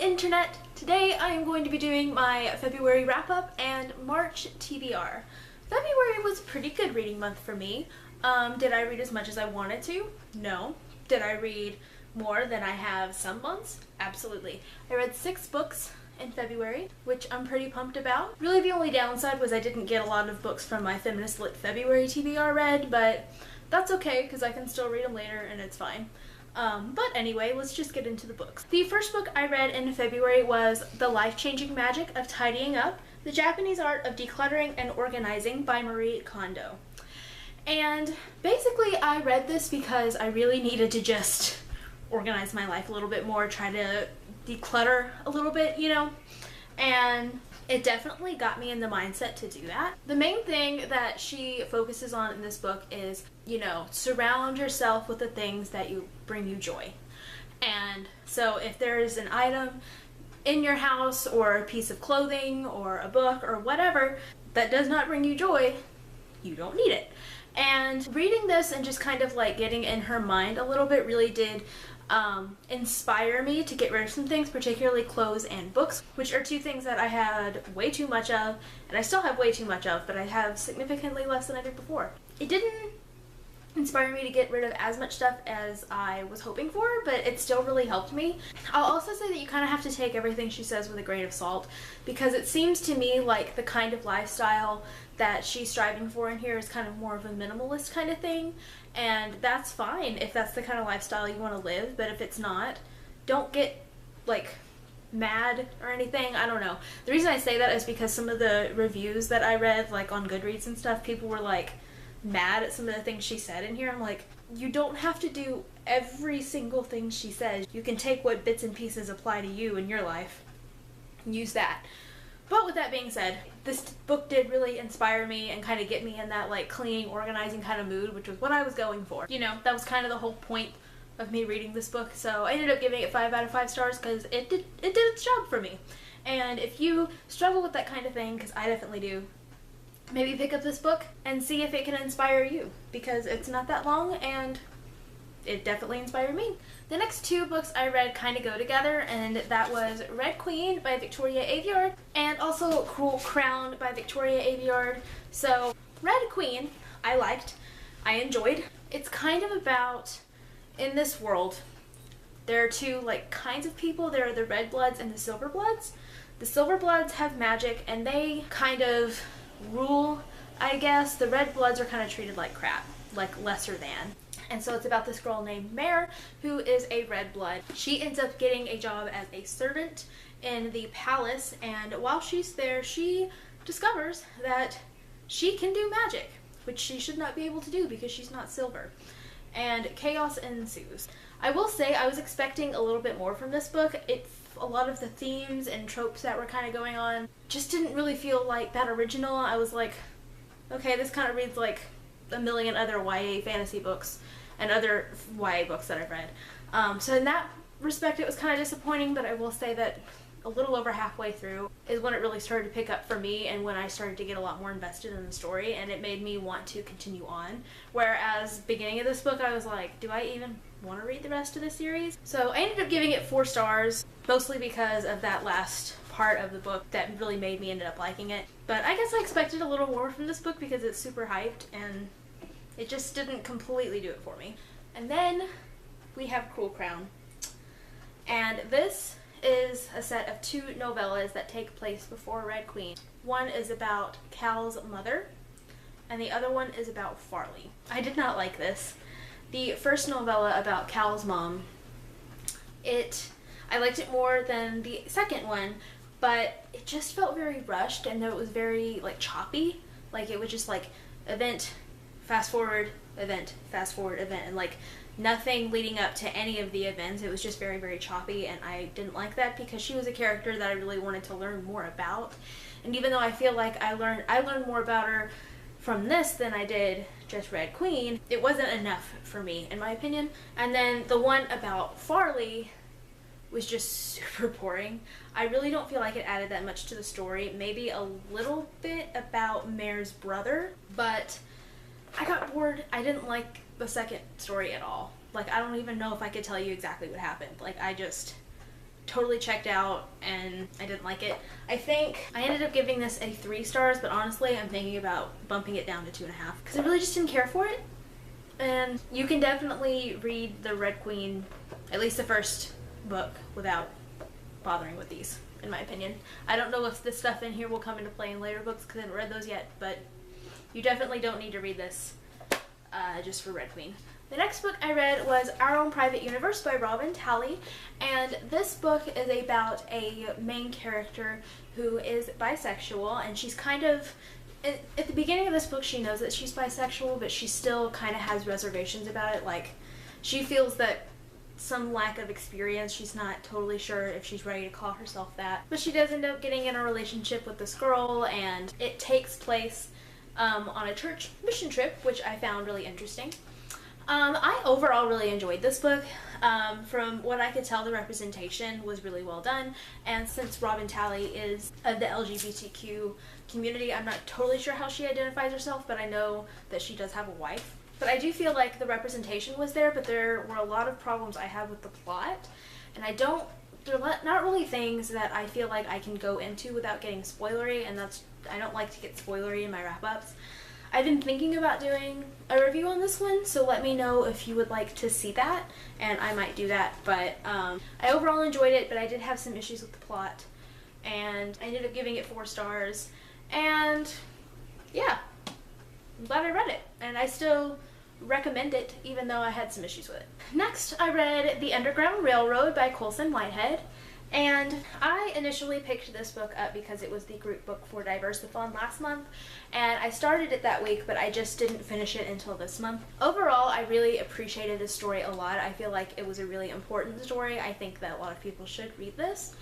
internet! Today I am going to be doing my February wrap-up and March TBR. February was a pretty good reading month for me. Did I read as much as I wanted to? No. Did I read more than I have some months? Absolutely. I read 6 books in February, which I'm pretty pumped about. Really the only downside was I didn't get a lot of books from my Feminist Lit February TBR read, but that's okay because I can still read them later and it's fine. But anyway, let's just get into the books. The first book I read in February was The Life-Changing Magic of Tidying Up, The Japanese Art of Decluttering and Organizing by Marie Kondo. And basically I read this because I really needed to just organize my life a little bit more, try to declutter a little bit, you know, and it definitely got me in the mindset to do that. The main thing that she focuses on in this book is, you know, surround yourself with the things that bring you joy. And so if there's an item in your house or a piece of clothing or a book or whatever that does not bring you joy, you don't need it. And reading this and just kind of like getting in her mind a little bit really did inspire me to get rid of some things, particularly clothes and books, which are two things that I had way too much of, and I still have way too much of, but I have significantly less than I did before. It didn't inspire me to get rid of as much stuff as I was hoping for, but it still really helped me. I'll also say that you kind of have to take everything she says with a grain of salt, because it seems to me like the kind of lifestyle that she's striving for in here is kind of more of a minimalist kind of thing, and that's fine if that's the kind of lifestyle you want to live, but if it's not, don't get like mad or anything. I don't know. The reason I say that is because some of the reviews that I read, like on Goodreads and stuff, people were like mad at some of the things she said in here. I'm like, you don't have to do every single thing she says. You can take what bits and pieces apply to you in your life and use that. But with that being said, this book did really inspire me and kind of get me in that like cleaning, organizing kind of mood, which was what I was going for. You know, that was kind of the whole point of me reading this book. So I ended up giving it 5 out of 5 stars because it did its job for me. And if you struggle with that kind of thing, because I definitely do, maybe pick up this book and see if it can inspire you, because it's not that long and it definitely inspired me. The next 2 books I read kind of go together, and that was Red Queen by Victoria Aveyard and also Cruel Crown by Victoria Aveyard. So Red Queen I liked, I enjoyed. It's kind of about, in this world, there are 2 like kinds of people. There are the Red Bloods and the Silver Bloods. The Silver Bloods have magic and they kind of rule, I guess. The Red Bloods are kind of treated like crap, like lesser than. And so it's about this girl named Mare, who is a red blood. She ends up getting a job as a servant in the palace, and while she's there, she discovers that she can do magic, which she should not be able to do because she's not silver. And chaos ensues. I will say I was expecting a little bit more from this book. A lot of the themes and tropes that were kind of going on just didn't really feel like that original. I was like, okay, this kind of reads like a million other YA fantasy books and other YA books that I've read. So in that respect it was kind of disappointing, but I will say that a little over halfway through is when it really started to pick up for me and when I started to get a lot more invested in the story, and it made me want to continue on. Whereas beginning of this book I was like, do I even want to read the rest of the series? So I ended up giving it 4 stars, mostly because of that last part of the book that really made me end up liking it. But I guess I expected a little more from this book because it's super hyped, and it just didn't completely do it for me. And then we have Cruel Crown. And this is a set of 2 novellas that take place before Red Queen. One is about Cal's mother, and the other one is about Farley. I did not like this. The first novella about Cal's mom, I liked it more than the second one, but it just felt very rushed, and it was very like choppy. Like it was just like event, fast forward, event, and like nothing leading up to any of the events. It was just very, very choppy, and I didn't like that because she was a character that I really wanted to learn more about. And even though I feel like I learned more about her from this than I did just Red Queen, it wasn't enough for me, in my opinion. And then the one about Farley was just super boring. I really don't feel like it added that much to the story. Maybe a little bit about Mare's brother, but I got bored. I didn't like the second story at all. Like, I don't even know if I could tell you exactly what happened. Like, I just totally checked out and I didn't like it. I think I ended up giving this a 3 stars, but honestly I'm thinking about bumping it down to 2.5 because I really just didn't care for it. And you can definitely read the Red Queen, at least the first book, without bothering with these, in my opinion. I don't know if this stuff in here will come into play in later books because I haven't read those yet, but you definitely don't need to read this just for Red Queen. The next book I read was Our Own Private Universe by Robin Talley, and this book is about a main character who is bisexual, and she's kind of, at the beginning of this book she knows that she's bisexual, but she still kind of has reservations about it. Like, she feels that some lack of experience, she's not totally sure if she's ready to call herself that. But she does end up getting in a relationship with this girl, and it takes place on a church mission trip, which I found really interesting. I overall really enjoyed this book. From what I could tell, the representation was really well done, and since Robin Talley is of the LGBTQ community, I'm not totally sure how she identifies herself, but I know that she does have a wife. But I do feel like the representation was there, but there were a lot of problems I had with the plot, and they're not really things that I feel like I can go into without getting spoilery, and I don't like to get spoilery in my wrap-ups. I've been thinking about doing a review on this one, so let me know if you would like to see that, and I might do that. But I overall enjoyed it, but I did have some issues with the plot, and I ended up giving it 4 stars, and yeah, I'm glad I read it, and I still recommend it even though I had some issues with it. Next, I read The Underground Railroad by Colson Whitehead. And I initially picked this book up because it was the group book for Diversathon last month, and I started it that week, but I just didn't finish it until this month. Overall, I really appreciated this story a lot. I feel like it was a really important story. I think that a lot of people should read this.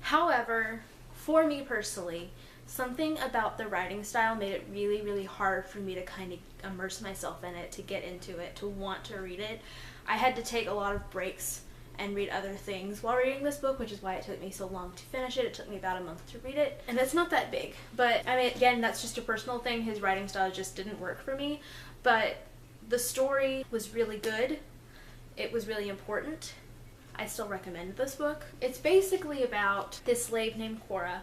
However, for me personally, something about the writing style made it really, really hard for me to kind of immerse myself in it, to get into it, to want to read it. I had to take a lot of breaks and read other things while reading this book, which is why it took me so long to finish it. It took me about a month to read it, and it's not that big. But, I mean, again, that's just a personal thing. His writing style just didn't work for me, but the story was really good. It was really important. I still recommend this book. It's basically about this slave named Cora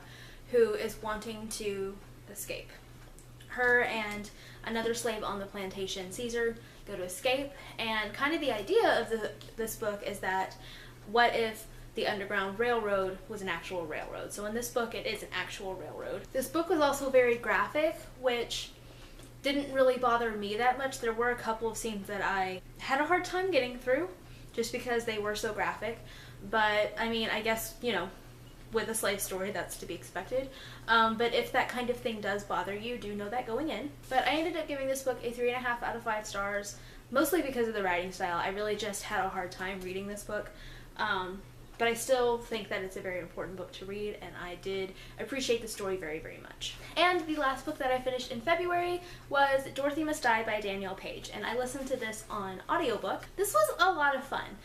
who is wanting to escape. Her and another slave on the plantation, Caesar, go to escape, and kind of the idea of this book is that what if the Underground Railroad was an actual railroad? So in this book it is an actual railroad. This book was also very graphic, which didn't really bother me that much. There were a couple of scenes that I had a hard time getting through just because they were so graphic, but I mean, I guess, you know, with a slave story, that's to be expected. But if that kind of thing does bother you, do know that going in. But I ended up giving this book a 3.5 out of 5 stars, mostly because of the writing style. I really just had a hard time reading this book. But I still think that it's a very important book to read, and I did appreciate the story very, very much. And the last book that I finished in February was Dorothy Must Die by Danielle Page, and I listened to this on audiobook. This was a lot of fun.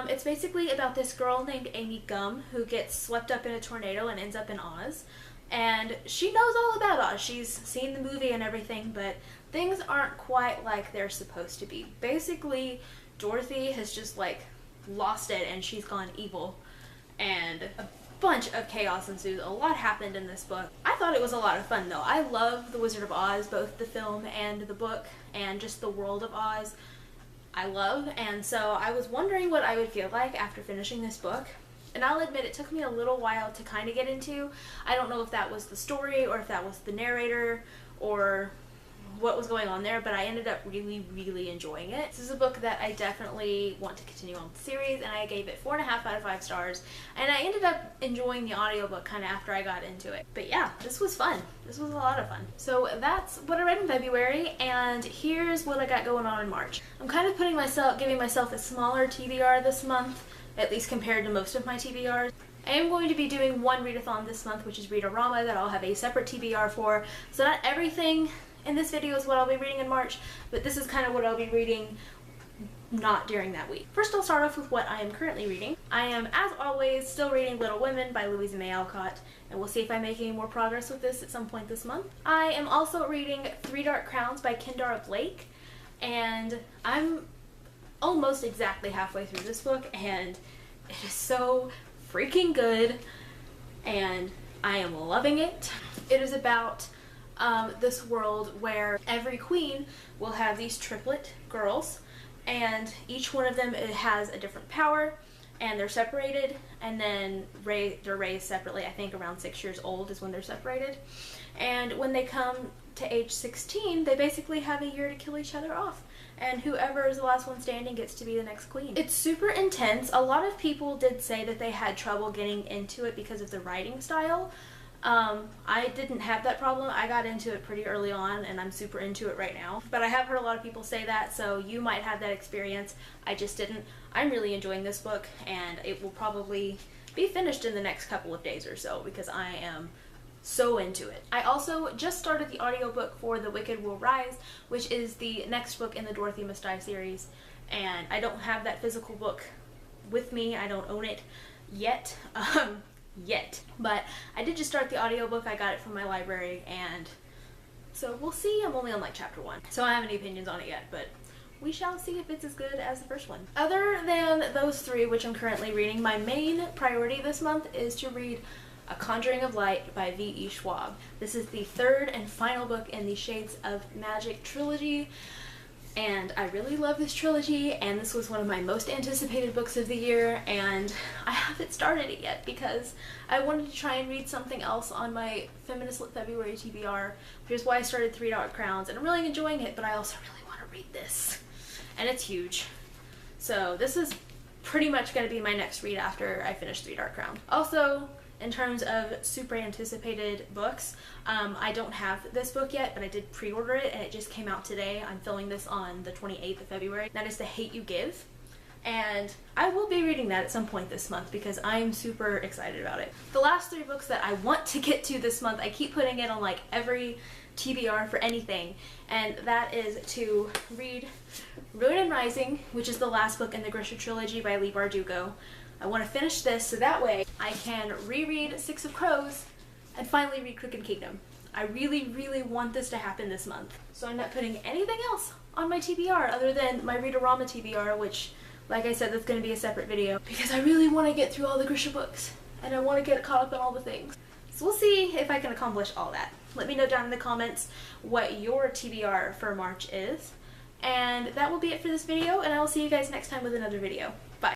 It's basically about this girl named Amy Gum who gets swept up in a tornado and ends up in Oz. And she knows all about Oz. She's seen the movie and everything, but things aren't quite like they're supposed to be. Basically, Dorothy has just like lost it and she's gone evil, and a bunch of chaos ensues. A lot happened in this book. I thought it was a lot of fun though. I love The Wizard of Oz, both the film and the book, and just the world of Oz I love, and so I was wondering what I would feel like after finishing this book. And I'll admit it took me a little while to kind of get into. I don't know if that was the story or if that was the narrator or what was going on there, but I ended up really, really enjoying it. This is a book that I definitely want to continue on the series, and I gave it 4.5 out of 5 stars, and I ended up enjoying the audiobook kind of after I got into it. But yeah, this was fun. This was a lot of fun. So that's what I read in February, and here's what I got going on in March. I'm kind of giving myself a smaller TBR this month, at least compared to most of my TBRs. I am going to be doing one readathon this month, which is Read-A-Rama, that I'll have a separate TBR for. So not everything in this video is what I'll be reading in March, but this is kind of what I'll be reading not during that week. First, I'll start off with what I am currently reading. I am, as always, still reading Little Women by Louisa May Alcott, and we'll see if I make any more progress with this at some point this month. I am also reading Three Dark Crowns by Kendara Blake, and I'm almost exactly halfway through this book, and it is so freaking good and I am loving it. It is about this world where every queen will have these triplet girls, and each one of them has a different power, and they're separated, and then they're raised separately. I think around 6 years old is when they're separated. And when they come to age 16, they basically have a year to kill each other off. And whoever is the last one standing gets to be the next queen. It's super intense. A lot of people did say that they had trouble getting into it because of the writing style. I didn't have that problem. I got into it pretty early on and I'm super into it right now. But I have heard a lot of people say that, so you might have that experience. I just didn't. I'm really enjoying this book and it will probably be finished in the next couple of days or so because I am so into it. I also just started the audiobook for The Wicked Will Rise, which is the next book in the Dorothy Must Die series, and I don't have that physical book with me. I don't own it yet. But I did just start the audiobook. I got it from my library, and so we'll see. I'm only on like chapter 1, so I don't have any opinions on it yet, but we shall see if it's as good as the first one. Other than those 3, which I'm currently reading, my main priority this month is to read A Conjuring of Light by V.E. Schwab. This is the 3rd and final book in the Shades of Magic trilogy, and I really love this trilogy, and this was one of my most anticipated books of the year, and I haven't started it yet because I wanted to try and read something else on my Feminist Lit February TBR, which is why I started 3 Dark Crowns, and I'm really enjoying it, but I also really want to read this, and it's huge. So this is pretty much going to be my next read after I finish 3 Dark Crown. Also, in terms of super anticipated books, I don't have this book yet, but I did pre-order it and it just came out today. I'm filming this on the 28th of February. That is The Hate You Give, and I will be reading that at some point this month because I'm super excited about it. The last 3 books that I want to get to this month, I keep putting it on like every TBR for anything, and that is to read Ruin and Rising, which is the last book in the Grisha trilogy by Leigh Bardugo. I want to finish this so that way I can reread Six of Crows and finally read Crooked Kingdom. I really, really want this to happen this month. So I'm not putting anything else on my TBR other than my Read-A-Rama TBR, which, like I said, that's going to be a separate video because I really want to get through all the Grisha books and I want to get caught up on all the things. So we'll see if I can accomplish all that. Let me know down in the comments what your TBR for March is. And that will be it for this video, and I will see you guys next time with another video.